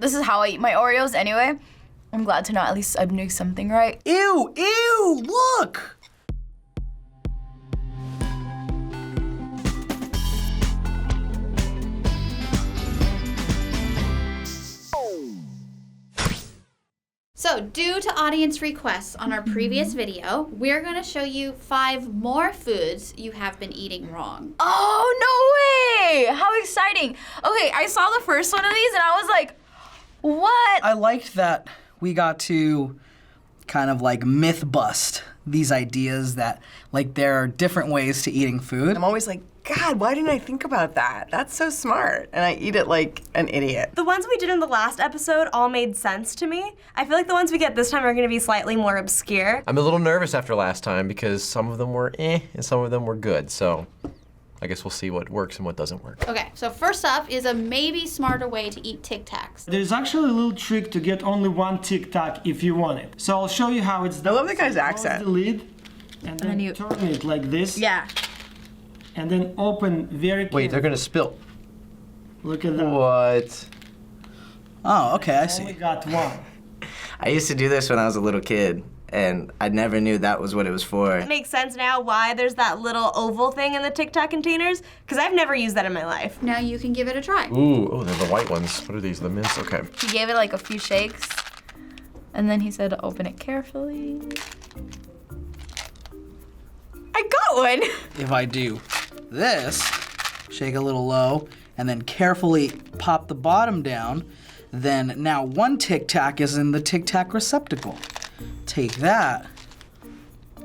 This is how I eat my Oreos anyway. I'm glad to know at least I'm doing something right. Ew, ew, look! So, due to audience requests on our previous video, we're gonna show you 5 more foods you have been eating wrong. Oh, no way! How exciting. Okay, I saw the first one of these and I was like, what? I liked that we got to kind of like myth bust these ideas that like there are different ways to eating food. I'm always like, God, why didn't I think about that? That's so smart. And I eat it like an idiot. The ones we did in the last episode all made sense to me. I feel like the ones we get this time are gonna be slightly more obscure. I'm a little nervous after last time because some of them were and some of them were good. So I guess we'll see what works and what doesn't work. Okay, so first up is a maybe smarter way to eat Tic Tacs. There's actually a little trick to get only one Tic Tac if you want it. So I'll show you how it's done. I love the guy's Close accent. the lid, and then you- turn it like this. Yeah. And then open very carefully. Wait, they're gonna spill. Look at that. What? Oh, okay, I Only see. got one. I used to do this when I was a little kid, and I never knew that was what it was for. It makes sense now why there's that little oval thing in the Tic Tac containers, because I've never used that in my life. Now you can give it a try. Ooh, oh, they're the white ones. What are these? The mints? Okay. He gave it like a few shakes and then he said, open it carefully. I got one. If I do this, shake a little low, and then carefully pop the bottom down, then now one Tic Tac is in the Tic Tac receptacle. Take that,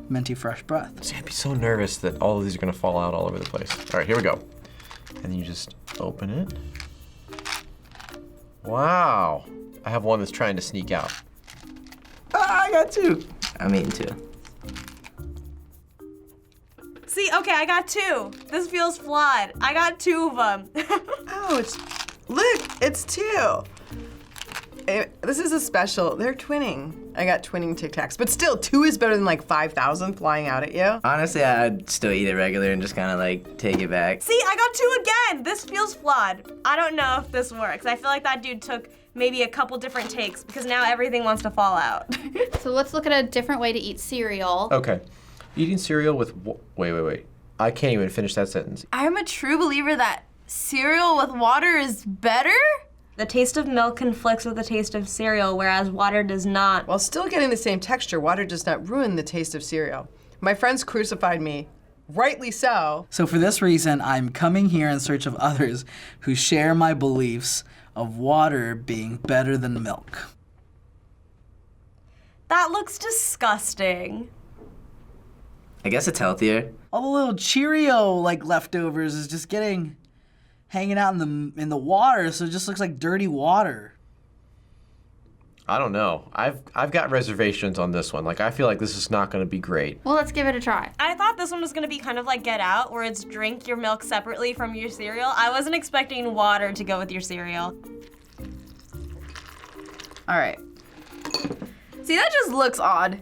minty fresh breath. See, I'd be so nervous that all of these are gonna fall out all over the place. All right, here we go. And you just open it. Wow. I have one that's trying to sneak out. Ah, I got 2. I'm eating 2. See, okay, I got 2. This feels flawed. I got 2 of them. Oh, look, it's 2. This is a special, they're twinning. I got twinning Tic Tacs, but still 2 is better than like 5,000 flying out at you. Honestly, I'd still eat it regular and just kind of like take it back. See, I got 2 again. This feels flawed. I don't know if this works. I feel like that dude took maybe a couple different takes because now everything wants to fall out. So let's look at a different way to eat cereal. Okay. Eating cereal with, wait. I can't even finish that sentence. I'm a true believer that cereal with water is better. The taste of milk conflicts with the taste of cereal, whereas water does not. While still getting the same texture, water does not ruin the taste of cereal. My friends crucified me, rightly so. So for this reason, I'm coming here in search of others who share my beliefs of water being better than milk. That looks disgusting. I guess it's healthier. All the little Cheerio like leftovers is just hanging out in the water, so it just looks like dirty water. I don't know. I've got reservations on this one. Like, I feel like this is not gonna be great. Well, let's give it a try. I thought this one was gonna be kind of like Get Out, where it's drink your milk separately from your cereal. I wasn't expecting water to go with your cereal. All right. See, that just looks odd.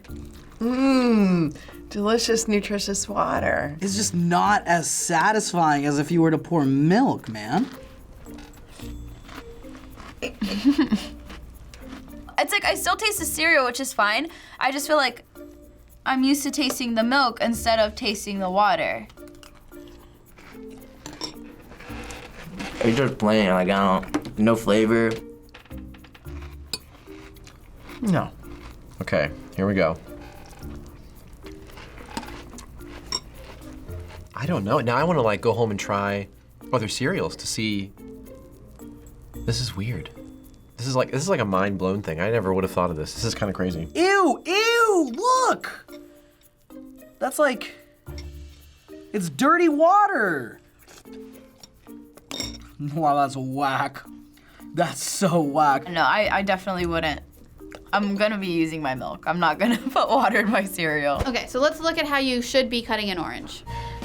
Mmm, delicious, nutritious water. It's just not as satisfying as if you were to pour milk, man. It's like I still taste the cereal, which is fine. I just feel like I'm used to tasting the milk instead of tasting the water. It's just plain, like no flavor. No. Okay, here we go. I don't know. Now I want to like go home and try other cereals to see. This is weird. This is like a mind blown thing. I never would have thought of this. This is kind of crazy. Ew, ew, look! That's like, it's dirty water. Wow, that's whack. That's so whack. No, I definitely wouldn't. I'm gonna be using my milk. I'm not gonna put water in my cereal. Okay, so let's look at how you should be cutting an orange.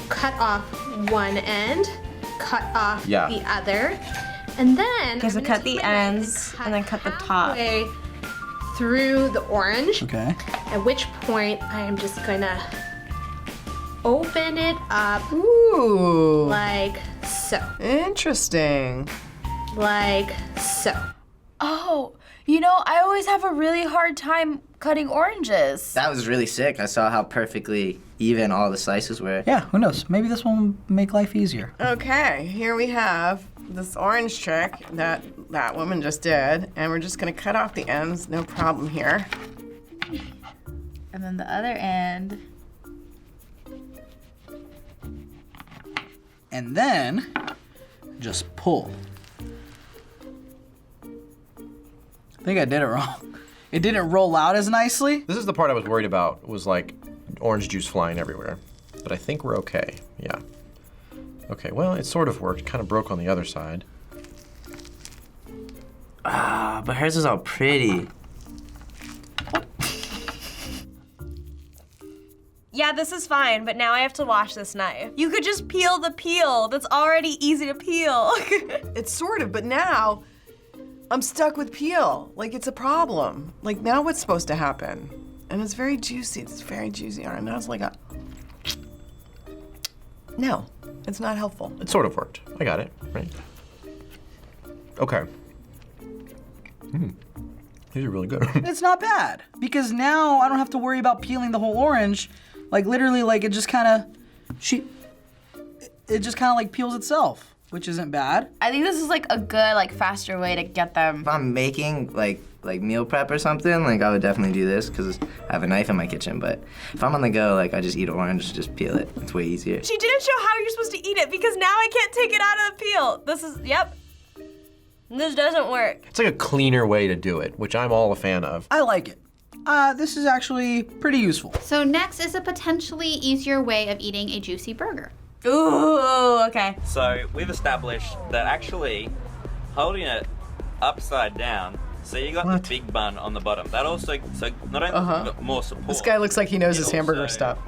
Cut off one end, cut off Yeah. the other, and then Okay, so I'm gonna cut the take my knife ends and then cut the top. halfway through the orange, Okay. at which point I am just gonna open it up Ooh, like so, interesting. like so. Oh, you know, I always have a really hard time cutting oranges. That was really sick. I saw how perfectly even all the slices were. Yeah, who knows? Maybe this will make life easier. Okay, here we have this orange trick that that woman just did, and we're just gonna cut off the ends, no problem here. And then the other end. And then just pull. I think I did it wrong. It didn't roll out as nicely. This is the part I was worried about, was like orange juice flying everywhere. But I think we're okay, yeah. Okay, well, it sort of worked. Kind of broke on the other side. Ah, but hers is all pretty. Yeah, this is fine, but now I have to wash this knife. You could just peel the peel. That's already easy to peel. It's sort of, but now I'm stuck with peel. Like, it's a problem. Like, now what's supposed to happen? And it's very juicy. It's very juicy. All right, now it's like a... No, it's not helpful. It sort of worked. I got it, right? Okay. These are really good. It's not bad, because now I don't have to worry about peeling the whole orange. Like, literally, like, it just kind of, it just kind of like peels itself, which isn't bad. I think this is like a good, like, faster way to get them. If I'm making like meal prep or something, like I would definitely do this because I have a knife in my kitchen. But if I'm on the go, like I just eat orange, just peel it. It's way easier. She didn't show how you're supposed to eat it because now I can't take it out of the peel. This is, yep. This doesn't work. It's like a cleaner way to do it, which I'm all a fan of. I like it. This is actually pretty useful. So next is a potentially easier way of eating a juicy burger. Ooh, okay. So we've established that actually holding it upside down, so you got the big bun on the bottom. That also, so not only got more support. This guy looks like he knows his it hamburger also, stuff.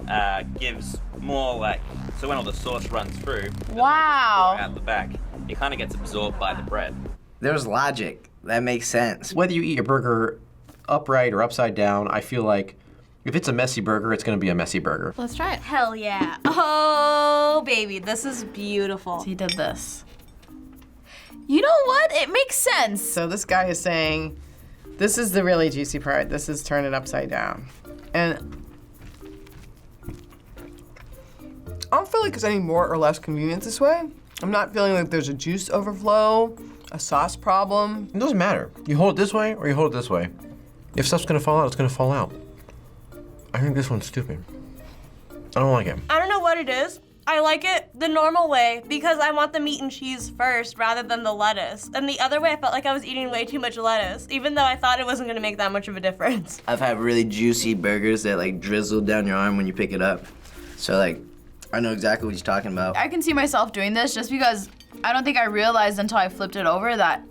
Gives more like, so when all the sauce runs through, Wow. out the back, it kind of gets absorbed by the bread. There's logic. That makes sense. Whether you eat a burger upright or upside down, I feel like if it's a messy burger, it's gonna be a messy burger. Let's try it. Hell yeah. Oh, baby, this is beautiful. He did this. You know what? It makes sense. So this guy is saying, this is the really juicy part. This is turn it upside down. And I don't feel like it's any more or less convenient this way. I'm not feeling like there's a juice overflow, a sauce problem. It doesn't matter. You hold it this way or you hold it this way. If stuff's gonna fall out, it's gonna fall out. I think this one's stupid. I don't like it. I don't know what it is. I like it the normal way because I want the meat and cheese first rather than the lettuce. And the other way, I felt like I was eating way too much lettuce, even though I thought it wasn't gonna make that much of a difference. I've had really juicy burgers that like drizzle down your arm when you pick it up. So like, I know exactly what you're talking about. I can see myself doing this just because I don't think I realized until I flipped it over that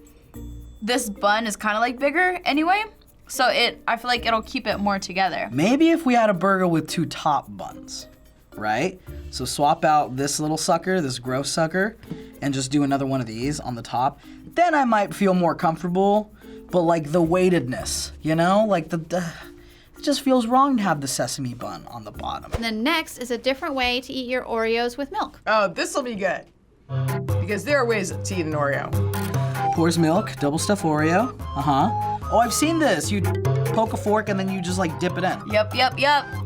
this bun is kind of like bigger anyway. So I feel like it'll keep it more together. Maybe if we had a burger with two top buns, right? So swap out this little sucker, this gross sucker, and just do another one of these on the top. Then I might feel more comfortable, but like the weightedness, you know? Like it just feels wrong to have the sesame bun on the bottom. And then next is a different way to eat your Oreos with milk. Oh, this will be good. Because there are ways to eat an Oreo. Pours milk, double stuff Oreo. Oh, I've seen this. You poke a fork and then you just like dip it in. Yep.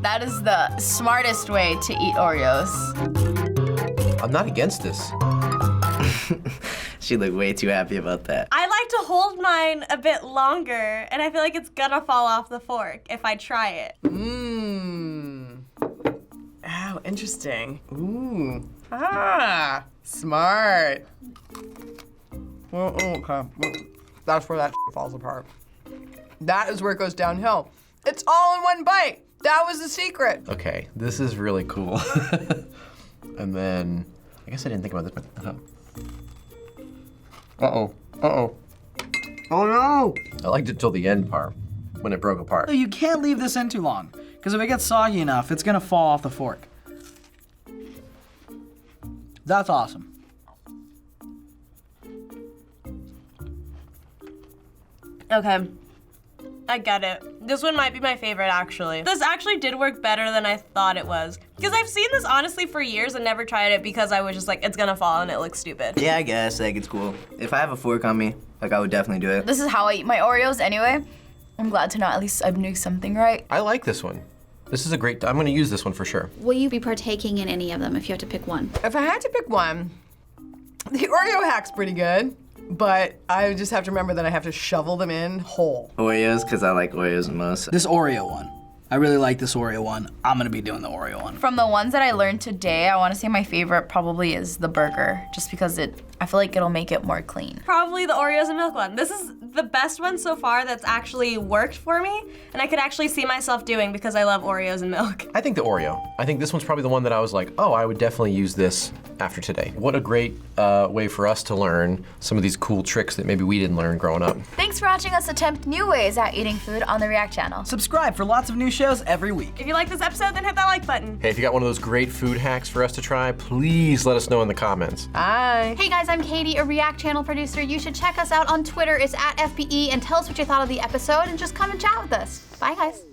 That is the smartest way to eat Oreos. I'm not against this. She looked way too happy about that. I like to hold mine a bit longer, and I feel like it's gonna fall off the fork if I try it. Oh, interesting. Ooh. Ah, smart. Well, okay. That's where that falls apart. That is where it goes downhill. It's all in one bite. That was the secret. Okay, this is really cool. And then, I guess I didn't think about this. Uh-oh. Oh no! I liked it till the end part, when it broke apart. You can't leave this in too long, because if it gets soggy enough, it's gonna fall off the fork. That's awesome. Okay, I get it. This one might be my favorite, actually. This actually did work better than I thought it was. Because I've seen this, honestly, for years and never tried it because I was just like, it's gonna fall and it looks stupid. Yeah, I guess, like, it's cool. If I have a fork on me, like I would definitely do it. This is how I eat my Oreos anyway. I'm glad to know at least I'm doing something right. I like this one. This is a great, I'm gonna use this one for sure. Will you be partaking in any of them if you have to pick one? If I had to pick one, the Oreo hack's pretty good, but I just have to remember that I have to shovel them in whole. Oreos, because I like Oreos the most. This Oreo one. I really like this Oreo one. I'm gonna be doing the Oreo one. From the ones that I learned today, I want to say my favorite probably is the burger, just because I feel like it'll make it more clean. Probably the Oreos and milk one. This is the best one so far that's actually worked for me, and I could actually see myself doing because I love Oreos and milk. I think the Oreo. I think this one's probably the one that I was like, oh, I would definitely use this after today. What a great way for us to learn some of these cool tricks that maybe we didn't learn growing up. Thanks for watching us attempt new ways at eating food on the React channel. Subscribe for lots of new shows every week. If you like this episode, then hit that like button. Hey, if you got one of those great food hacks for us to try, please let us know in the comments. Bye. Hey guys, I'm Katie, a React channel producer. You should check us out on Twitter. It's @FPE, and tell us what you thought of the episode and just come and chat with us. Bye guys.